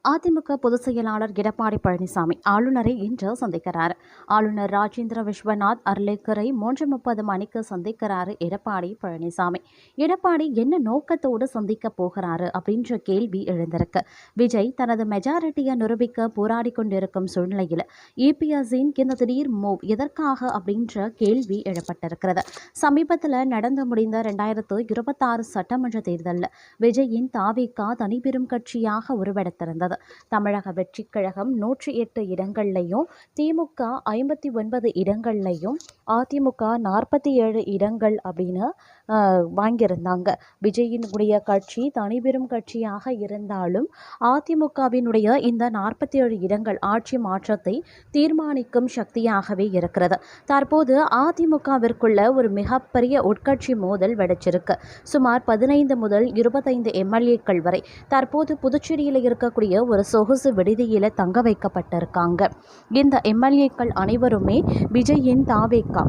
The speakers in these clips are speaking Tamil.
அதிமுக பொதுச் செயலாளர் எடப்பாடி பழனிசாமி ஆளுநரை இன்று சந்திக்கிறார். ஆளுநர் ராஜேந்திர விஸ்வநாத் அர்லேக்கரை 3:30 மணிக்கு சந்திக்கிறாரு எடப்பாடி பழனிசாமி. எடப்பாடி என்ன நோக்கத்தோடு சந்திக்க போகிறாரு அப்படின்ற கேள்வி எழுந்திருக்கு. விஜய் தனது மெஜாரிட்டியை நிரூபிக்க போராடி கொண்டிருக்கும் சூழ்நிலையில் இபிஎஸ்ஸின் இந்த திடீர் மூவ் எதற்காக அப்படின்ற கேள்வி எழப்பட்டிருக்கிறது. சமீபத்தில் நடந்து முடிந்த 2026 சட்டமன்ற தேர்தலில் விஜயின் தாவேகா தனிப்பெரும் கட்சியாக உருவெடுத்திருந்தது. தமிழக வெற்றிக் கழகம் 108 இடங்கள்லையும், திமுக 59 இடங்கள்லையும், அதிமுக 47 இடங்கள் அப்படின்னு வாங்கியிருந்தாங்க. விஜயினுடைய கட்சி தனிப்பெரும் கட்சியாக இருந்தாலும் அதிமுகவினுடைய இந்த 47 இடங்கள் ஆட்சி மாற்றத்தை தீர்மானிக்கும் சக்தியாகவே இருக்கிறது. தற்போது அதிமுகவிற்குள்ள ஒரு மிகப்பெரிய உட்கட்சி மோதல் வெடிச்சிருக்கு. சுமார் 15 முதல் 25 எம்எல்ஏக்கள் வரை தற்போது புதுச்சேரியில் இருக்கக்கூடிய ஒரு சொகுசு விடுதியில் தங்க வைக்கப்பட்டிருக்காங்க. இந்த எம்எல்ஏக்கள் அனைவருமே விஜயின் தாவேகா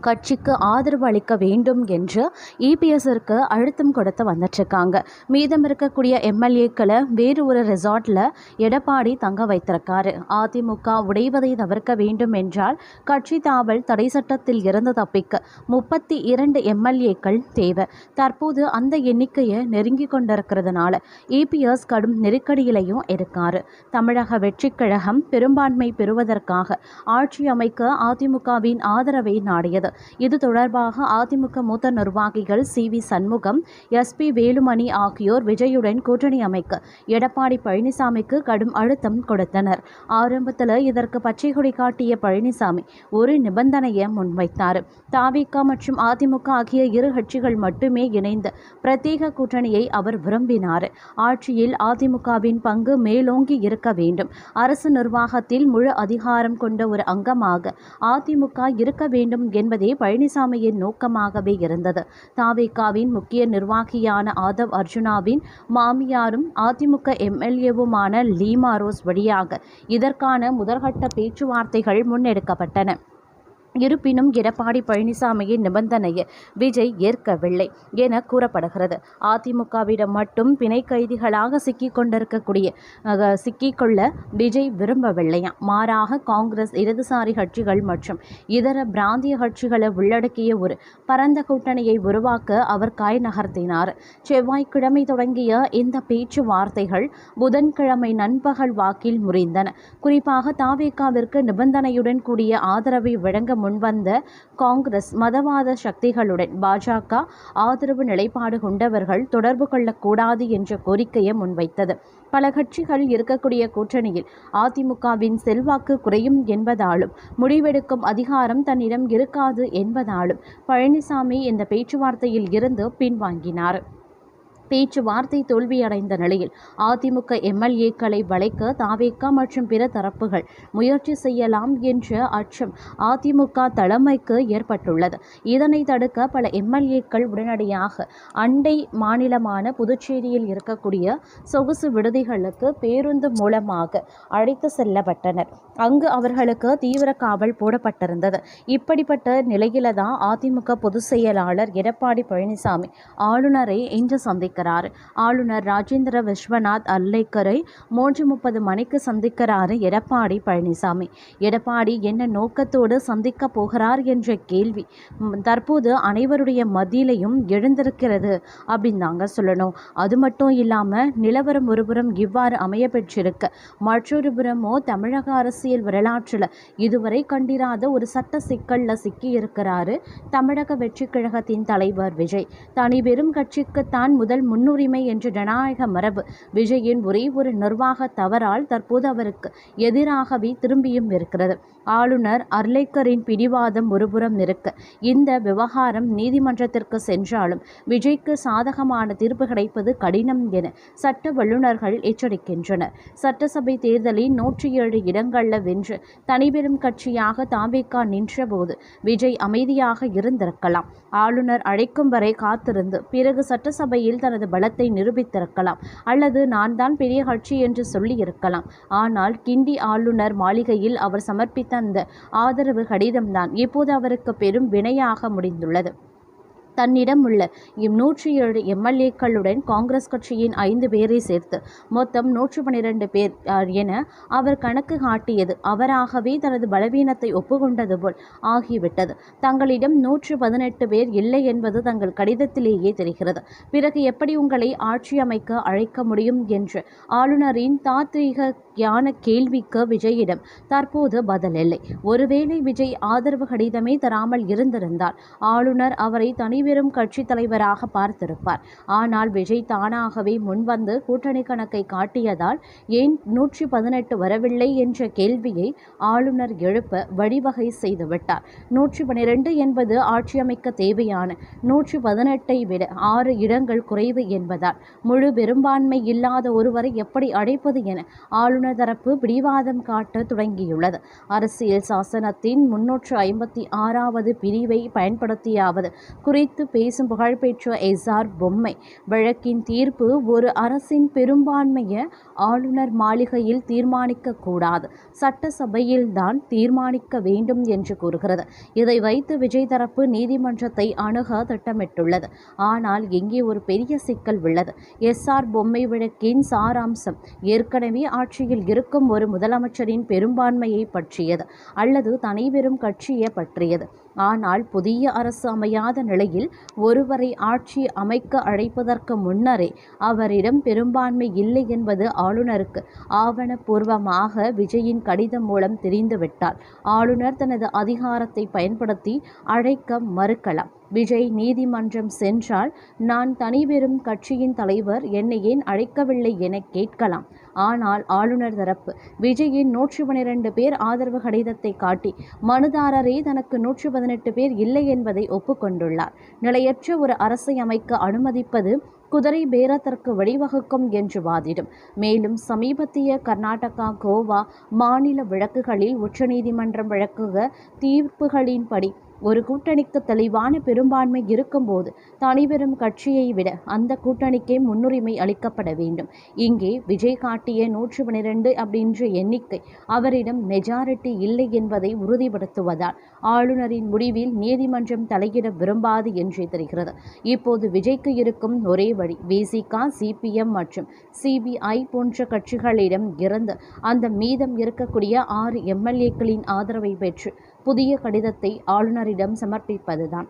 கட்சிக்கு ஆதரவு அளிக்க வேண்டும் என்று இபிஎஸ்ஸிற்கு அழுத்தம் கொடுத்து வந்துட்டுருக்காங்க. மீதம் இருக்கக்கூடிய எம்எல்ஏக்களை வேறு ஒரு ரிசார்ட்டில் எடப்பாடி தங்க வைத்திருக்காரு. அதிமுக உடைவதை தவிர்க்க வேண்டும் என்றால் கட்சி தாவல் தடை சட்டத்தில் இருந்து தப்பிக்க 32 எம்எல்ஏக்கள் தேவை. தற்போது அந்த எண்ணிக்கையை நெருங்கி கொண்டிருக்கிறதுனால இபிஎஸ் கடும் நெருக்கடியிலையும் இருக்காரு. தமிழக வெற்றிக் கழகம் பெரும்பான்மை பெறுவதற்காக ஆட்சி அமைக்க அதிமுகவின் ஆதரவை நாடியது. இது தொடர்பாக அதிமுக மூத்த நிர்வாகிகள் சி.வி. சண்முகம், எஸ்.பி. வேலுமணி ஆகியோர் விஜயுடன் கூட்டணி அமைக்க எடப்பாடி பழனிசாமிக்கு கடும் அழுத்தம் கொடுத்தனர். ஆரம்பத்தில் இதற்கு பச்சை கொடி காட்டிய பழனிசாமி ஒரு நிபந்தனையை முன்வைத்தார். தவிக மற்றும் அதிமுக ஆகிய இரு கட்சிகள் மட்டுமே இணைந்து பிரத்யேக கூட்டணியை அவர் விரும்பினார். ஆட்சியில் அதிமுகவின் பங்கு மேலோங்கி இருக்க வேண்டும். அரசு நிர்வாகத்தில் முழு அதிகாரம் கொண்ட ஒரு அங்கமாக அதிமுக இருக்க வேண்டும் என்பதே பழனிசாமியின் நோக்கமாகவே இருந்தது. தவிகவின் முக்கிய நிர்வாகியான ஆதவ் அர்ஜுனாவின் மாமியாரும் அதிமுக எம்எல்ஏவுமான லீமா ரோஸ் வழியாக இதற்கான முதற்கட்ட பேச்சுவார்த்தைகள் முன்னெடுக்கப்பட்டன. இருப்பினும் எடப்பாடி பழனிசாமியின் நிபந்தனையை விஜய் ஏற்கவில்லை என கூறப்படுகிறது. அதிமுகவிடம் மட்டும் பிணை கைதிகளாக சிக்கிக்கொள்ள விஜய் விரும்பவில்லையா? மாறாக காங்கிரஸ், இடதுசாரி கட்சிகள் மற்றும் இதர பிராந்திய கட்சிகளை உள்ளடக்கிய ஒரு பரந்த கூட்டணியை உருவாக்க அவர் காய் நகர்த்தினார். செவ்வாய்க்கிழமை தொடங்கிய இந்த பேச்சுவார்த்தைகள் புதன்கிழமை நண்பகல் வாக்கில் முறிந்தன. குறிப்பாக தவிகவிற்கு நிபந்தனையுடன் கூடிய ஆதரவை வழங்க முன்வந்த காங்கிரஸ் மதவாத சக்திகளுடன் பாஜக ஆதரவு நிலைப்பாடு கொண்டவர்கள் தொடர்பு கொள்ளக்கூடாது என்ற கோரிக்கையை முன்வைத்தது. பல கட்சிகள் இருக்கக்கூடிய கூட்டணியில் அதிமுகவின் செல்வாக்கு குறையும் என்பதாலும் முடிவெடுக்கும் அதிகாரம் தன்னிடம் இருக்காது என்பதாலும் பழனிசாமி இந்த பேச்சுவார்த்தையில் இருந்து பின்வாங்கினார். பேச்சுவார்த்தை தோல்வியடைந்த நிலையில் அதிமுக எம்எல்ஏக்களை வளைக்க தவிக மற்றும் பிற தரப்புகள் முயற்சி செய்யலாம் என்ற அச்சம் அதிமுக தலைமைக்கு ஏற்பட்டுள்ளது. இதனை தடுக்க பல எம்எல்ஏக்கள் உடனடியாக அண்டை மாநிலமான புதுச்சேரியில் இருக்கக்கூடிய சொகுசு விடுதிகளுக்கு பேருந்து மூலமாக அழைத்து செல்லப்பட்டனர். அங்கு அவர்களுக்கு தீவிர காவல் போடப்பட்டிருந்தது. இப்படிப்பட்ட நிலையில தான் அதிமுக பொதுச் செயலாளர் எடப்பாடி பழனிசாமி ஆளுநரை இன்று சந்திக்கிறார். ஆளுநர் ராஜேந்திர விஸ்வநாத் அர்லேக்கரை 3:30 மணிக்கு சந்திக்கிறார் எடப்பாடி பழனிசாமி. எடப்பாடி என்ன நோக்கத்தோடு சந்திக்க போகிறார் என்ற கேள்வி தற்போது அனைவருடைய மத்தியிலையும் எழுந்திருக்கிறது அப்படின்னு தாங்க சொல்லணும். அது மட்டும் இல்லாமல் நிலவரம் ஒருபுறம் இவ்வாறு அமைய பெற்றிருக்க, மற்றொரு புறமோ தமிழக அரசியல் வரலாற்றில் இதுவரை கண்டிராத ஒரு சட்ட சிக்கல்ல சிக்கியிருக்கிறாரு தமிழக வெற்றிக் கழகத்தின் தலைவர் விஜய். தனி பெரும் கட்சிக்குத்தான் முதல் முன்னுரிமை என்ற ஜனநாயக மரபு விஜயின் ஒரே ஒரு நிர்வாக தவறால் தற்போது அவருக்கு எதிராகவே திரும்பியும் இருக்கிறது. ஆளுநர் அர்லேக்கரின் பிடிவாதம் ஒருபுறம் இருக்க, இந்த விவகாரம் நீதிமன்றத்திற்கு சென்றாலும் விஜய்க்கு சாதகமான தீர்ப்பு கிடைப்பது கடினம் என சட்ட வல்லுநர்கள் எச்சரிக்கின்றனர். சட்டசபை தேர்தலில் 107 இடங்களில் வென்று தனிப்பெரும் கட்சியாக தவிக நின்றபோது விஜய் அமைதியாக இருந்திருக்கலாம். ஆளுநர் அழைக்கும் வரை காத்திருந்து பிறகு சட்டசபையில் தனது பலத்தை நிரூபித்திருக்கலாம். அல்லது நான் தான் பெரிய கட்சி என்று சொல்லியிருக்கலாம். ஆனால் கிண்டி ஆளுநர் மாளிகையில் அவர் சமர்ப்பித்த அந்த ஆதரவு கடிதம்தான் இப்போது அவருக்கு பெரும் வினையாக முடிந்துள்ளது. தன்னிடம் உள்ள 107 எம்எல்ஏக்களுடன் காங்கிரஸ் கட்சியின் 5 பேரை சேர்த்து மொத்தம் 112 பேர் என அவர் கணக்கு காட்டியது அவராகவே தனது பலவீனத்தை ஒப்புக்கொண்டது போல் ஆகிவிட்டது. தங்களிடம் 118 பேர் இல்லை என்பது தங்கள் கடிதத்திலேயே தெரிகிறது. பிறகு எப்படி உங்களை ஆட்சி அமைக்க அழைக்க முடியும் என்று ஆளுநரின் தாத்ரீகயான கேள்விக்கு விஜயிடம் தற்போது பதில் இல்லை. ஒருவேளை விஜய் ஆதரவு கடிதமே தராமல் இருந்திருந்தால் ஆளுநர் அவரை தனிவெறும் கட்சி தலைவராக பார்த்திருப்பார். ஆனால் விஜய் தானாகவே முன்வந்து கூட்டணி கணக்கை காட்டியதால் ஏன் 118 வரவில்லை என்ற கேள்வியை ஆளுநர் எழுப்ப வழிவகை செய்துவிட்டார். 112 என்பது ஆட்சி அமைக்க தேவையான 118ஐ விட 6 இடங்கள் குறைவு என்பதால் முழு பெரும்பான்மை இல்லாத ஒருவரை எப்படி அழைப்பது என ஆளுநர் தரப்பு பிடிவாதம் காட்ட தொடங்கியுள்ளது. அரசியல் சாசனத்தின் 356வது பிரிவை பயன்படுத்தியாவது குறித்து பேசும் புகழ்பெற்ற எஸ்ஆர் பொம்மை வழக்கின் தீர்ப்பு ஒரு அரசின் பெரும்பான்மையை ஆளுநர் மாளிகையில் தீர்மானிக்க கூடாது, சட்டசபையில்தான் தீர்மானிக்க வேண்டும் என்று கூறுகிறது. இதை வைத்து விஜய் தரப்பு நீதிமன்றத்தை அணுக திட்டமிட்டுள்ளது. ஆனால் இங்கே ஒரு பெரிய சிக்கல் உள்ளது. எஸ்ஆர் பொம்மை வழக்கின் சாராம்சம் ஏற்கனவே ஆட்சியில் இருக்கும் ஒரு முதலமைச்சரின் பெரும்பான்மையை பற்றியது அல்லது தனிவெறும் கட்சியை பற்றியது. ஆனால் புதிய அரசு அமையாத நிலையில் ஒருவரை ஆட்சி அமைக்க அழைப்பதற்கு முன்னரே அவரிடம் பெரும்பான்மை இல்லை என்பது ஆளுநருக்கு ஆவணப்பூர்வமாக விஜயின் கடிதம் மூலம் தெரிந்துவிட்டால் ஆளுநர் தனது அதிகாரத்தை பயன்படுத்தி அழைக்க மறுக்கலாம். விஜய் நீதிமன்றம் சென்றால் நான் தனிவெறும் கட்சியின் தலைவர் என்னை ஏன் அழைக்கவில்லை என கேட்கலாம். ஆனால் ஆளுநர் தரப்பு விஜயின் 112 பேர் ஆதரவு கடிதத்தை காட்டி மனுதாரரே தனக்கு 118 பேர் இல்லை என்பதை ஒப்புக்கொண்டுள்ளார். நிலையற்ற ஒரு அரசை அமைக்க அனுமதிப்பது குதிரை பேரத்திற்கு வழிவகுக்கும் என்று வாதிடும். மேலும் சமீபத்திய கர்நாடகா, கோவா மாநில வழக்குகளில் உச்சநீதிமன்றம் வழக்குக தீர்ப்புகளின்படி ஒரு கூட்டணிக்கு தெளிவான பெரும்பான்மை இருக்கும்போது தனிவெறும் கட்சியை விட அந்த கூட்டணிக்கே முன்னுரிமை அளிக்கப்பட வேண்டும். இங்கே விஜய் காட்டிய 112 அப்படின்ற எண்ணிக்கை அவரிடம் மெஜாரிட்டி இல்லை என்பதை உறுதிப்படுத்துவதால் ஆளுநரின் முடிவில் நீதிமன்றம் தலையிட விரும்பாது என்றே தெரிகிறது. இப்போது விஜய்க்கு இருக்கும் ஒரே வழி விசிக, சிபிஎம் மற்றும் சிபிஐ போன்ற கட்சிகளிடம் இருந்து அந்த மீதம் இருக்கக்கூடிய 6 எம்எல்ஏக்களின் ஆதரவை பெற்று புதிய கடிதத்தை ஆளுநரிடம் சமர்ப்பிப்பதுதான்.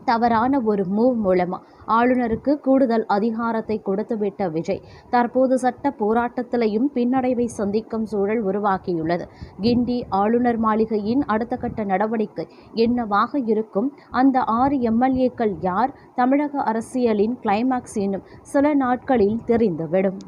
தவறான ஒரு மூவ் மூலமா ஆளுநருக்கு கூடுதல் அதிகாரத்தை கொடுத்துவிட்ட விஜய் தற்போது சட்ட போராட்டத்திலையும் பின்னடைவை சந்திக்கும் சூழல் உருவாக்கியுள்ளது. கிண்டி ஆளுநர் மாளிகையின் அடுத்த கட்ட நடவடிக்கை என்னவாக இருக்கும்? அந்த 6 எம்எல்ஏக்கள் யார்? தமிழக அரசியலின் கிளைமாக்ஸ் இன்னும் சில நாட்களில் தெரிந்துவிடும்.